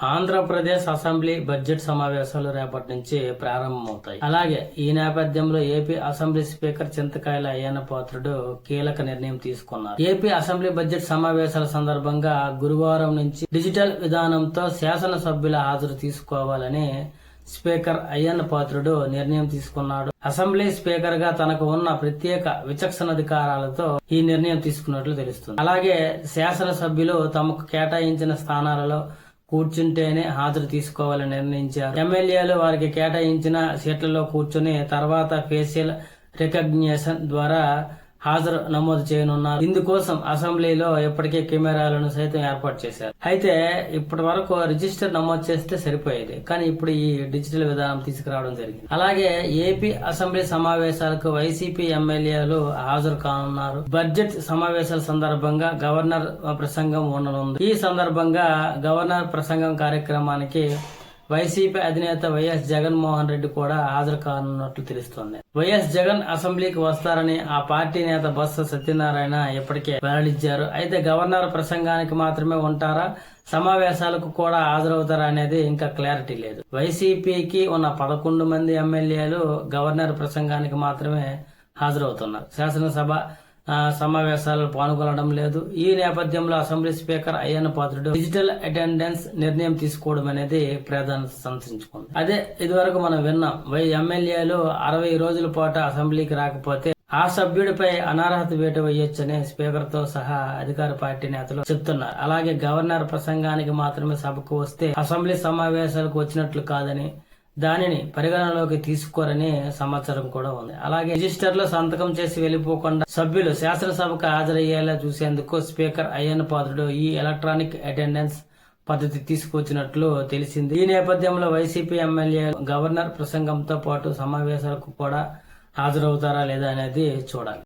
Andhra Pradesh assembly budget సమావేశాలు రేపటి నుంచి ప్రారంభమవుతాయి. అలాగే ఈ నేపథ్యంలో ఏపీ అసెంబ్లీ స్పీకర్ చింతకాయల అయ్యన్న పాత్రుడు కీలక నిర్ణయం తీసుకున్నారు. ఏపీ అసెంబ్లీ బడ్జెట్ సమావేశాల సందర్భంగా గురువారం నుంచి డిజిటల్ విధానంతో శాసనసభ్యుల హాజరు తీసుకోవాలని స్పీకర్ అయ్యన్న పాత్రుడు నిర్ణయం తీసుకున్నాడు. అసెంబ్లీ స్పీకర్ గా తనకు ఉన్న ప్రత్యేక విచక్షణాధికారాలతో ఈ నిర్ణయం తీసుకున్నట్లు తెలుస్తుంది. అలాగే శాసనసభ్యులు తమకు కేటాయించిన స్థానాలలో కూర్చుంటేనే హాజరు తీసుకోవాలని నిర్ణయించారు. ఎమ్మెల్యేలు వారికి కేటాయించిన సీట్లలో కూర్చుని తర్వాత ఫేషియల్ రికగ్నిషన్ ద్వారా హాజరు నమోదు చేయనున్నారు. ఇందుకోసం అసెంబ్లీలో ఇప్పటికే కెమెరాలను సైతం ఏర్పాటు చేశారు. అయితే ఇప్పటి వరకు రిజిస్టర్ నమోదు చేస్తే సరిపోయేది, కానీ ఇప్పుడు ఈ డిజిటల్ విధానం తీసుకురావడం జరిగింది. అలాగే ఏపీ అసెంబ్లీ సమావేశాలకు వైసీపీ ఎమ్మెల్యేలు హాజరు కానున్నారు. బడ్జెట్ సమావేశాల సందర్భంగా గవర్నర్ ప్రసంగం ఉండనుంది. ఈ సందర్భంగా గవర్నర్ ప్రసంగం కార్యక్రమానికి వైసీపీ అధినేత వైఎస్ జగన్మోహన్ రెడ్డి కూడా హాజరు కానున్నట్లు తెలుస్తోంది. వైఎస్ జగన్ అసెంబ్లీకి వస్తారని ఆ పార్టీ నేత బొత్స సత్యనారాయణ ఇప్పటికే వెల్లడించారు. అయితే గవర్నర్ ప్రసంగానికి మాత్రమే ఉంటారా, సమావేశాలకు కూడా హాజరవుతారా అనేది ఇంకా క్లారిటీ లేదు. వైసీపీకి ఉన్న 11 మంది ఎమ్మెల్యేలు గవర్నర్ ప్రసంగానికి మాత్రమే హాజరవుతున్నారు. శాసనసభ సమావేశాలు పాల్గొనడం లేదు. ఈ నేపథ్యంలో assembly speaker Ayyanna Patrudu digital attendance నిర్ణయం తీసుకోవడం అనేది ప్రాధాన్యత సంతరించుకుంది. అదే ఇదివరకు మనం విన్నాం, ఎమ్మెల్యేలు 60 రోజుల పాటు అసెంబ్లీకి రాకపోతే ఆ సభ్యుడిపై అనర్హత వేటు వేయొచ్చని స్పీకర్ తో సహా అధికార పార్టీ నేతలు చెప్తున్నారు. అలాగే గవర్నర్ ప్రసంగానికి మాత్రమే సభకు వస్తే అసెంబ్లీ సమావేశాలకు వచ్చినట్లు కాదని, దానిని పరిగణనలోకి తీసుకోరని సమాచారం కూడా ఉంది. అలాగే రిజిస్టర్ లో సంతకం చేసి వెళ్లిపోకుండా సభ్యులు శాసనసభకు హాజరయ్యేలా చూసేందుకు స్పీకర్ అయ్యన్న పాత్రుడు ఈ ఎలక్ట్రానిక్ అటెండెన్స్ పద్ధతి తీసుకొచ్చినట్లు తెలిసింది. ఈ నేపథ్యంలో వైసీపీ ఎమ్మెల్యే గవర్నర్ ప్రసంగంతో పాటు సమావేశాలకు కూడా హాజరవుతారా లేదా అనేది చూడాలి.